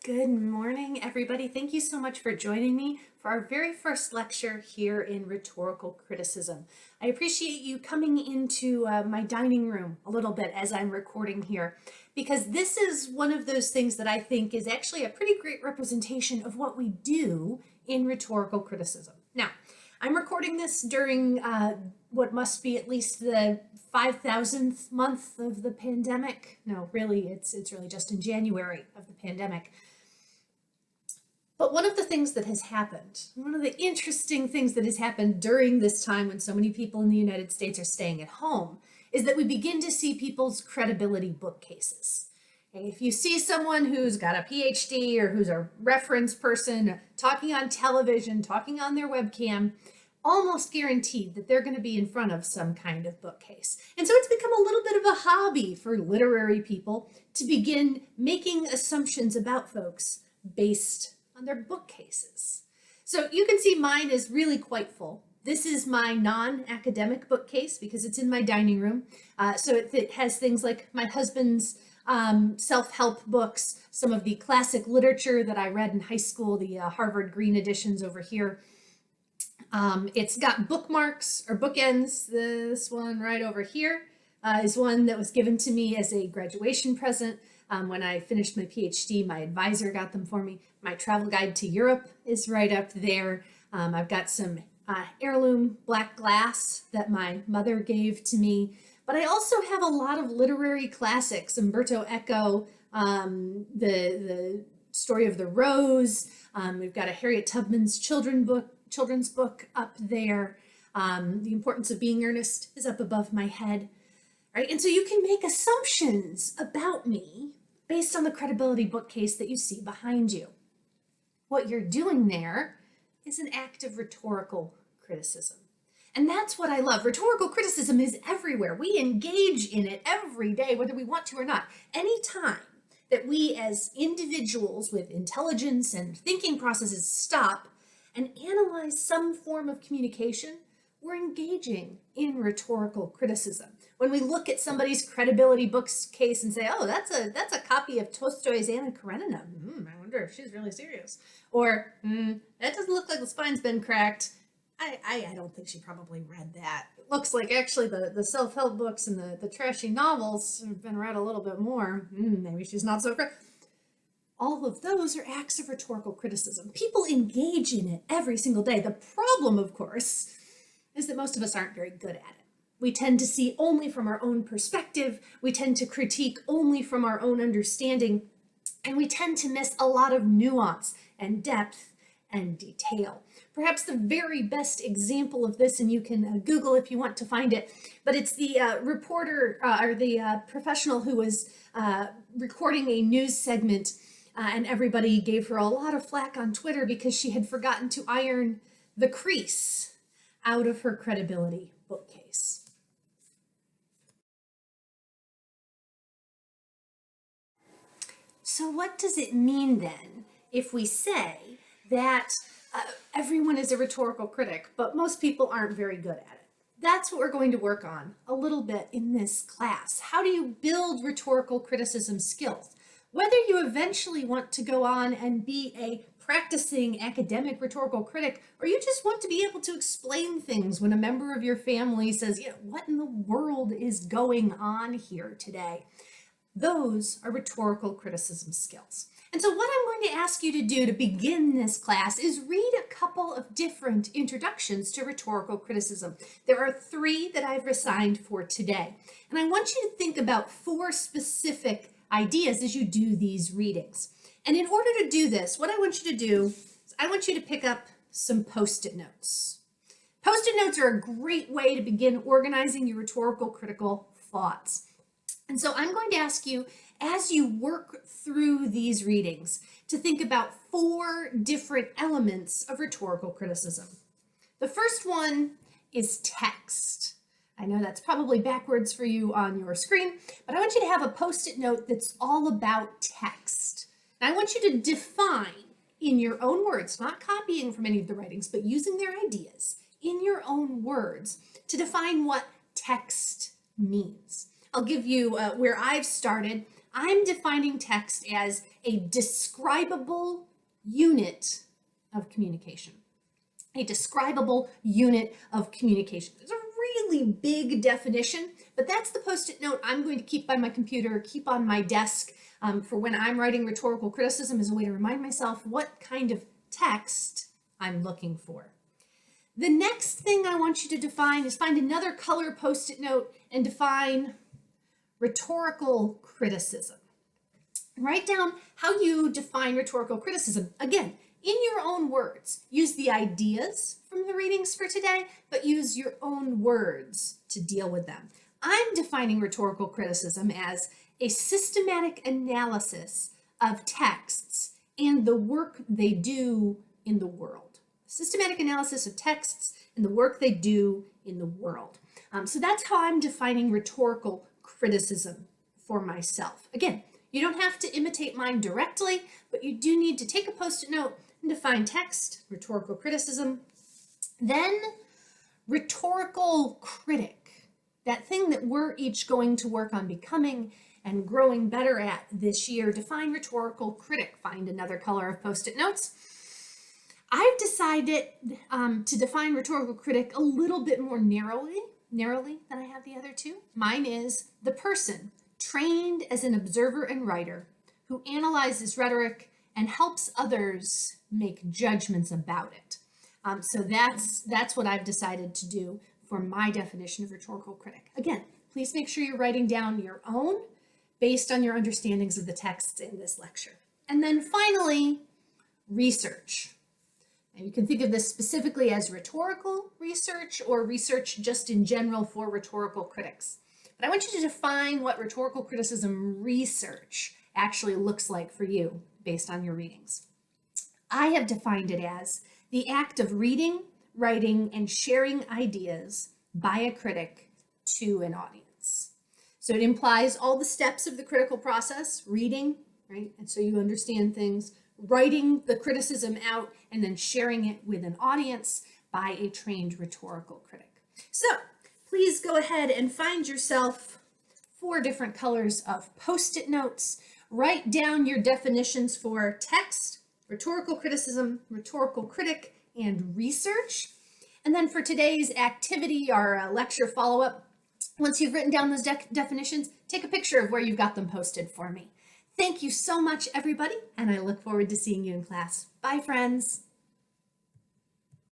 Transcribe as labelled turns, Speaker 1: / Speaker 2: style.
Speaker 1: Good morning, everybody. Thank you so much for joining me for our very first lecture here in rhetorical criticism. I appreciate you coming into my dining room a little bit as I'm recording here, because this is one of those things that I think is actually a pretty great representation of what we do in rhetorical criticism. Now, I'm recording this during what must be at least the 5,000th month of the pandemic. No, really, it's really just in January of the pandemic. But one of the things that has happened, one of the interesting things that has happened during this time when so many people in the United States are staying at home, is that we begin to see people's credibility bookcases. Okay, if you see someone who's got a PhD or who's a reference person talking on television, talking on their webcam, almost guaranteed that they're going to be in front of some kind of bookcase. And so it's become a little bit of a hobby for literary people to begin making assumptions about folks based on their bookcases. So you can see mine is really quite full. This is my non-academic bookcase because it's in my dining room. So it has things like my husband's self-help books, some of the classic literature that I read in high school, the Harvard Green editions over here. It's got bookmarks or bookends. This one right over here is one that was given to me as a graduation present. When I finished my PhD, my advisor got them for me. My travel guide to Europe is right up there. I've got some heirloom black glass that my mother gave to me. But I also have a lot of literary classics, Umberto Eco, the Story of the Rose. We've got a Harriet Tubman's children's book up there. The Importance of Being Earnest is up above my head. Right? And so you can make assumptions about me based on the credibility bookcase that you see behind you. What you're doing there is an act of rhetorical criticism. And that's what I love. Rhetorical criticism is everywhere. We engage in it every day, whether we want to or not. Anytime that we as individuals with intelligence and thinking processes stop and analyze some form of communication, we're engaging in rhetorical criticism. When we look at somebody's credibility bookcase and say, oh, that's a copy of Tolstoy's Anna Karenina. I wonder if she's really serious. Or, that doesn't look like the spine's been cracked. I don't think she probably read that. It looks like actually the self-help books and the trashy novels have been read a little bit more. Maybe she's not so great. All of those are acts of rhetorical criticism. People engage in it every single day. The problem, of course, is that most of us aren't very good at it. We tend to see only from our own perspective. We tend to critique only from our own understanding. And we tend to miss a lot of nuance and depth and detail. Perhaps the very best example of this, and you can Google if you want to find it, but it's the reporter or the professional who was recording a news segment, and everybody gave her a lot of flack on Twitter because she had forgotten to iron the crease out of her credibility bookcase. So what does it mean then if we say that everyone is a rhetorical critic, but most people aren't very good at it? That's what we're going to work on a little bit in this class. How do you build rhetorical criticism skills? Whether you eventually want to go on and be a practicing academic rhetorical critic, or you just want to be able to explain things when a member of your family says, what in the world is going on here today? Those are rhetorical criticism skills. And so what I'm going to ask you to do to begin this class is read a couple of different introductions to rhetorical criticism. There are 3 that I've assigned for today. And I want you to think about 4 specific ideas as you do these readings. And in order to do this, what I want you to do is I want you to pick up some Post-it notes. Post-it notes are a great way to begin organizing your rhetorical critical thoughts. And so I'm going to ask you, as you work through these readings, to think about 4 different elements of rhetorical criticism. The first one is text. I know that's probably backwards for you on your screen, but I want you to have a Post-it note that's all about text. And I want you to define in your own words, not copying from any of the writings, but using their ideas in your own words to define what text means. I'll give you where I've started. I'm defining text as a describable unit of communication. A describable unit of communication. It's a really big definition, but that's the post-it note I'm going to keep by my computer, keep on my desk for when I'm writing rhetorical criticism as a way to remind myself what kind of text I'm looking for. The next thing I want you to define is find another color post-it note and define rhetorical criticism. Write down how you define rhetorical criticism. Again, in your own words. Use the ideas from the readings for today, but use your own words to deal with them. I'm defining rhetorical criticism as a systematic analysis of texts and the work they do in the world. Systematic analysis of texts and the work they do in the world. So that's how I'm defining rhetorical criticism for myself. Again, you don't have to imitate mine directly, but you do need to take a post-it note and define text, rhetorical criticism. Then rhetorical critic, that thing that we're each going to work on becoming and growing better at this year. Define rhetorical critic. Find another color of post-it notes. I've decided to define rhetorical critic a little bit more narrowly than I have the other two. Mine is the person trained as an observer and writer who analyzes rhetoric and helps others make judgments about it. So that's what I've decided to do for my definition of rhetorical critic. Again, please make sure you're writing down your own based on your understandings of the texts in this lecture. And then finally, research. And you can think of this specifically as rhetorical research or research just in general for rhetorical critics. But I want you to define what rhetorical criticism research actually looks like for you based on your readings. I have defined it as the act of reading, writing, and sharing ideas by a critic to an audience. So it implies all the steps of the critical process: reading, right? And so you understand things, writing the criticism out, and then sharing it with an audience by a trained rhetorical critic. So please go ahead and find yourself 4 different colors of post-it notes. Write down your definitions for text, rhetorical criticism, rhetorical critic, and research. And then for today's activity, our lecture follow-up, once you've written down those definitions, take a picture of where you've got them posted for me. Thank you so much, everybody, and I look forward to seeing you in class. Bye, friends.